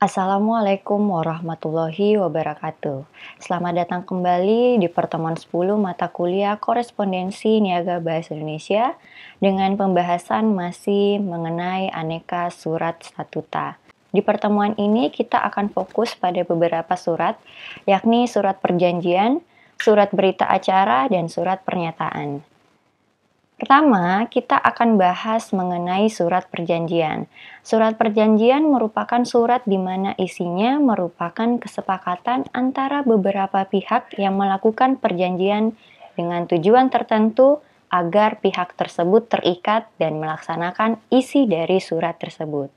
Assalamualaikum warahmatullahi wabarakatuh. Selamat datang kembali di pertemuan 10 mata kuliah korespondensi Niaga Bahasa Indonesia dengan pembahasan masih mengenai aneka surat statuta. Di pertemuan ini kita akan fokus pada beberapa surat, yakni surat perjanjian, surat berita acara, dan surat pernyataan. Pertama, kita akan bahas mengenai surat perjanjian. Surat perjanjian merupakan surat di mana isinya merupakan kesepakatan antara beberapa pihak yang melakukan perjanjian dengan tujuan tertentu agar pihak tersebut terikat dan melaksanakan isi dari surat tersebut.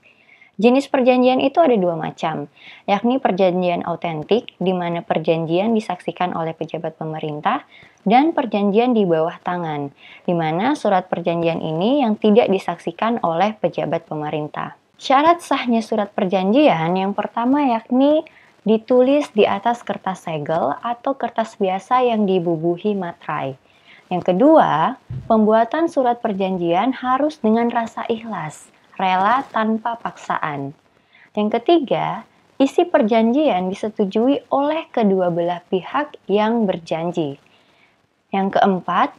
Jenis perjanjian itu ada dua macam, yakni perjanjian autentik, di mana perjanjian disaksikan oleh pejabat pemerintah, dan perjanjian di bawah tangan, di mana surat perjanjian ini yang tidak disaksikan oleh pejabat pemerintah. Syarat sahnya surat perjanjian yang pertama yakni ditulis di atas kertas segel atau kertas biasa yang dibubuhi materai. Yang kedua, pembuatan surat perjanjian harus dengan rasa ikhlas, rela tanpa paksaan. Yang ketiga, isi perjanjian disetujui oleh kedua belah pihak yang berjanji. Yang keempat,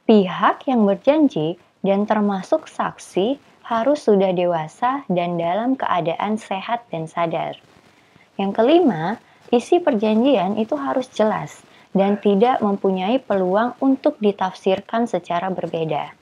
pihak yang berjanji dan termasuk saksi harus sudah dewasa dan dalam keadaan sehat dan sadar. Yang kelima, isi perjanjian itu harus jelas dan tidak mempunyai peluang untuk ditafsirkan secara berbeda.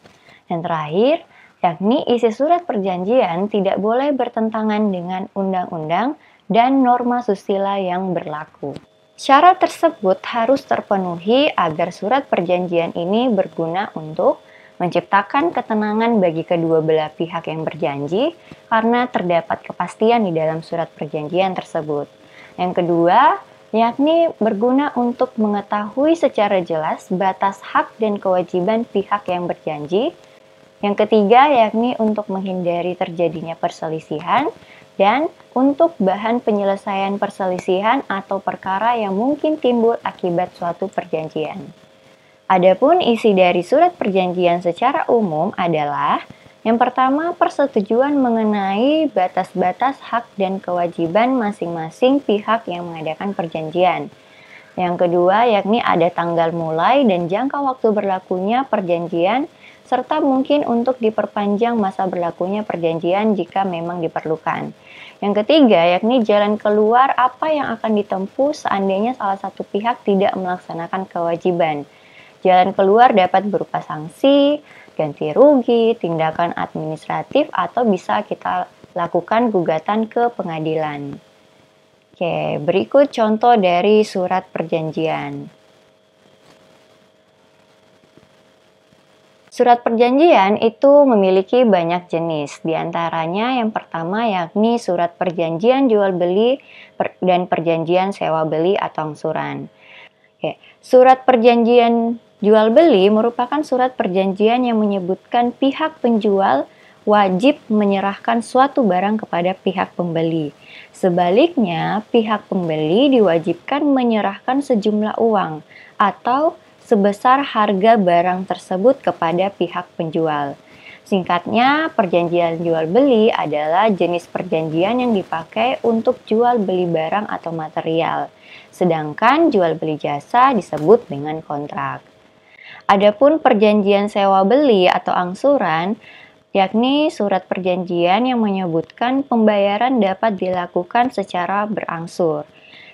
Yang terakhir, yakni isi surat perjanjian tidak boleh bertentangan dengan undang-undang dan norma susila yang berlaku. Syarat tersebut harus terpenuhi agar surat perjanjian ini berguna untuk menciptakan ketenangan bagi kedua belah pihak yang berjanji karena terdapat kepastian di dalam surat perjanjian tersebut. Yang kedua, yakni berguna untuk mengetahui secara jelas batas hak dan kewajiban pihak yang berjanji. Yang ketiga, yakni untuk menghindari terjadinya perselisihan dan untuk bahan penyelesaian perselisihan atau perkara yang mungkin timbul akibat suatu perjanjian. Adapun isi dari surat perjanjian secara umum adalah yang pertama, persetujuan mengenai batas-batas hak dan kewajiban masing-masing pihak yang mengadakan perjanjian. Yang kedua, yakni ada tanggal mulai dan jangka waktu berlakunya perjanjian serta mungkin untuk diperpanjang masa berlakunya perjanjian jika memang diperlukan. Yang ketiga, yakni jalan keluar apa yang akan ditempuh seandainya salah satu pihak tidak melaksanakan kewajiban. Jalan keluar dapat berupa sanksi, ganti rugi, tindakan administratif, atau bisa kita lakukan gugatan ke pengadilan. Oke, berikut contoh dari surat perjanjian. Surat perjanjian itu memiliki banyak jenis, diantaranya yang pertama yakni surat perjanjian jual beli dan perjanjian sewa beli atau angsuran. Surat perjanjian jual beli merupakan surat perjanjian yang menyebutkan pihak penjual wajib menyerahkan suatu barang kepada pihak pembeli. Sebaliknya, pihak pembeli diwajibkan menyerahkan sejumlah uang atau sebesar harga barang tersebut kepada pihak penjual. Singkatnya, perjanjian jual beli adalah jenis perjanjian yang dipakai untuk jual beli barang atau material. Sedangkan jual beli jasa disebut dengan kontrak. Adapun perjanjian sewa beli atau angsuran, yakni surat perjanjian yang menyebutkan pembayaran dapat dilakukan secara berangsur.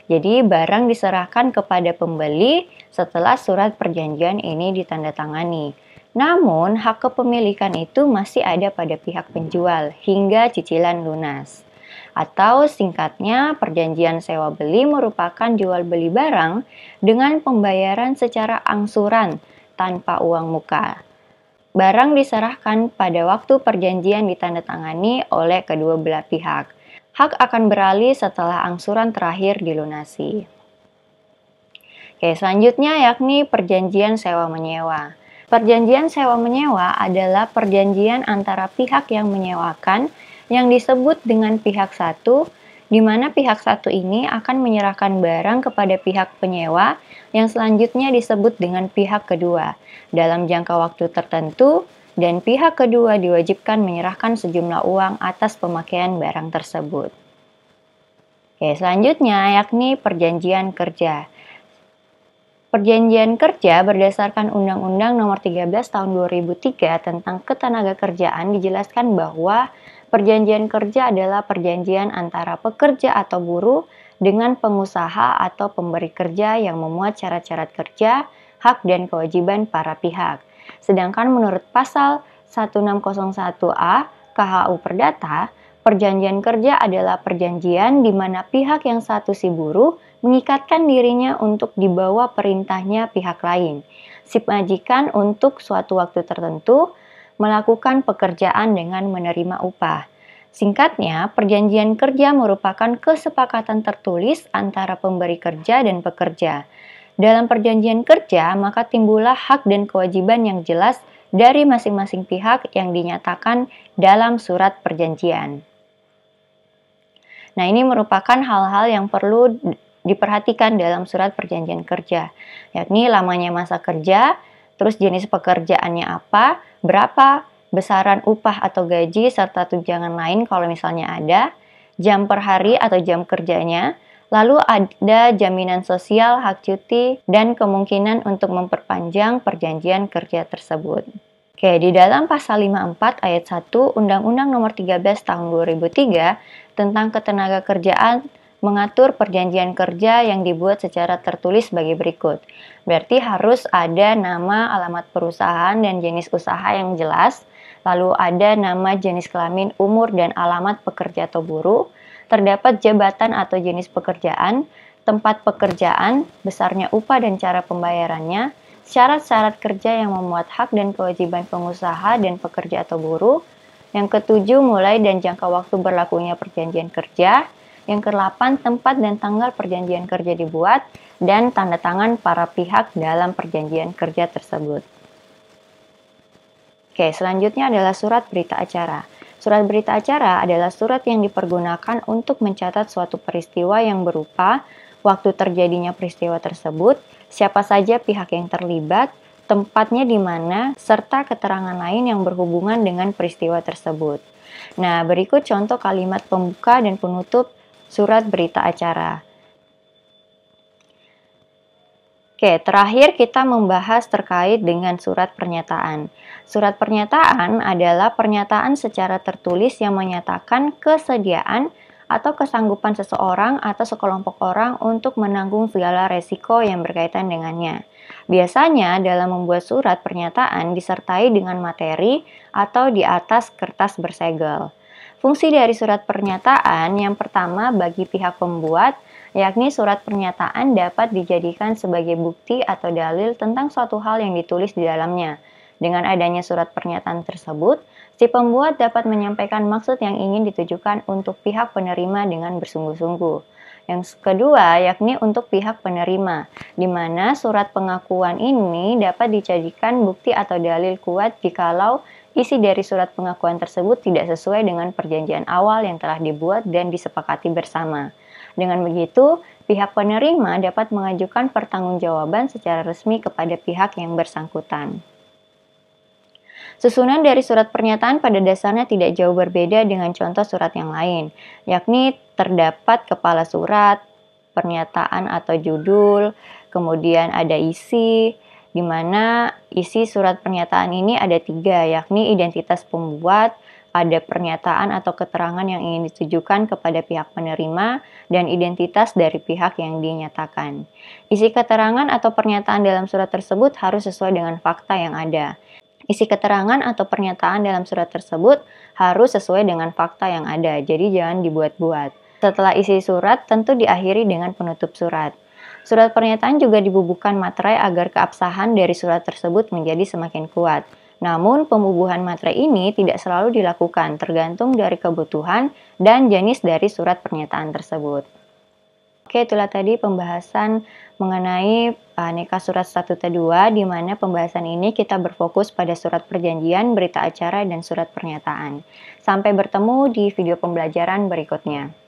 Jadi barang diserahkan kepada pembeli setelah surat perjanjian ini ditandatangani. Namun hak kepemilikan itu masih ada pada pihak penjual hingga cicilan lunas. Atau singkatnya, perjanjian sewa beli merupakan jual beli barang dengan pembayaran secara angsuran tanpa uang muka. Barang diserahkan pada waktu perjanjian ditandatangani oleh kedua belah pihak. Hak akan beralih setelah angsuran terakhir dilunasi. Selanjutnya yakni perjanjian sewa-menyewa. Perjanjian sewa-menyewa adalah perjanjian antara pihak yang menyewakan yang disebut dengan pihak satu, di mana pihak satu ini akan menyerahkan barang kepada pihak penyewa yang selanjutnya disebut dengan pihak kedua dalam jangka waktu tertentu, dan pihak kedua diwajibkan menyerahkan sejumlah uang atas pemakaian barang tersebut. Oke, selanjutnya yakni perjanjian kerja. Perjanjian kerja berdasarkan Undang-Undang Nomor 13 Tahun 2003 tentang Ketenagakerjaan dijelaskan bahwa perjanjian kerja adalah perjanjian antara pekerja atau buruh dengan pengusaha atau pemberi kerja yang memuat syarat-syarat kerja, hak dan kewajiban para pihak. Sedangkan menurut pasal 1601A KHU Perdata, perjanjian kerja adalah perjanjian di mana pihak yang satu si buruh mengikatkan dirinya untuk dibawa perintahnya pihak lain, si majikan untuk suatu waktu tertentu melakukan pekerjaan dengan menerima upah. Singkatnya, perjanjian kerja merupakan kesepakatan tertulis antara pemberi kerja dan pekerja. Dalam perjanjian kerja, maka timbullah hak dan kewajiban yang jelas dari masing-masing pihak yang dinyatakan dalam surat perjanjian. Nah, ini merupakan hal-hal yang perlu diperhatikan dalam surat perjanjian kerja, yakni lamanya masa kerja, terus jenis pekerjaannya apa, berapa besaran upah atau gaji, serta tunjangan lain kalau misalnya ada, jam per hari atau jam kerjanya, lalu ada jaminan sosial, hak cuti, dan kemungkinan untuk memperpanjang perjanjian kerja tersebut. Oke, di dalam pasal 54 ayat 1 Undang-Undang Nomor 13 Tahun 2003 tentang Ketenagakerjaan mengatur perjanjian kerja yang dibuat secara tertulis sebagai berikut. Berarti harus ada nama, alamat perusahaan, dan jenis usaha yang jelas. Lalu ada nama, jenis kelamin, umur, dan alamat pekerja atau buruh. Terdapat jabatan atau jenis pekerjaan, tempat pekerjaan, besarnya upah dan cara pembayarannya, syarat-syarat kerja yang memuat hak dan kewajiban pengusaha dan pekerja atau buruh. Yang ketujuh, mulai dan jangka waktu berlakunya perjanjian kerja. Yang ke-8, tempat dan tanggal perjanjian kerja dibuat, dan tanda tangan para pihak dalam perjanjian kerja tersebut. Oke, selanjutnya adalah surat berita acara. Surat berita acara adalah surat yang dipergunakan untuk mencatat suatu peristiwa yang berupa waktu terjadinya peristiwa tersebut, siapa saja pihak yang terlibat, tempatnya di mana, serta keterangan lain yang berhubungan dengan peristiwa tersebut. Nah, berikut contoh kalimat pembuka dan penutup surat berita acara. Oke, terakhir kita membahas terkait dengan surat pernyataan. Surat pernyataan adalah pernyataan secara tertulis yang menyatakan kesediaan atau kesanggupan seseorang atau sekelompok orang untuk menanggung segala resiko yang berkaitan dengannya. Biasanya dalam membuat surat pernyataan disertai dengan materi atau di atas kertas bersegel. Fungsi dari surat pernyataan yang pertama bagi pihak pembuat, yakni surat pernyataan dapat dijadikan sebagai bukti atau dalil tentang suatu hal yang ditulis di dalamnya. Dengan adanya surat pernyataan tersebut, si pembuat dapat menyampaikan maksud yang ingin ditujukan untuk pihak penerima dengan bersungguh-sungguh. Yang kedua, yakni untuk pihak penerima, di mana surat pengakuan ini dapat dijadikan bukti atau dalil kuat jikalau isi dari surat pengakuan tersebut tidak sesuai dengan perjanjian awal yang telah dibuat dan disepakati bersama. Dengan begitu, pihak penerima dapat mengajukan pertanggungjawaban secara resmi kepada pihak yang bersangkutan. Susunan dari surat pernyataan pada dasarnya tidak jauh berbeda dengan contoh surat yang lain, yakni terdapat kepala surat, pernyataan atau judul, kemudian ada isi, di mana isi surat pernyataan ini ada 3, yakni identitas pembuat, ada pernyataan atau keterangan yang ingin ditujukan kepada pihak penerima, dan identitas dari pihak yang dinyatakan. Isi keterangan atau pernyataan dalam surat tersebut harus sesuai dengan fakta yang ada. Isi keterangan atau pernyataan dalam surat tersebut harus sesuai dengan fakta yang ada, jadi jangan dibuat-buat. Setelah isi surat, tentu diakhiri dengan penutup surat. Surat pernyataan juga dibubuhkan materai agar keabsahan dari surat tersebut menjadi semakin kuat. Namun, pembubuhan materai ini tidak selalu dilakukan, tergantung dari kebutuhan dan jenis dari surat pernyataan tersebut. Oke, itulah tadi pembahasan mengenai Aneka Surat Statuta 2, di mana pembahasan ini kita berfokus pada surat perjanjian, berita acara, dan surat pernyataan. Sampai bertemu di video pembelajaran berikutnya.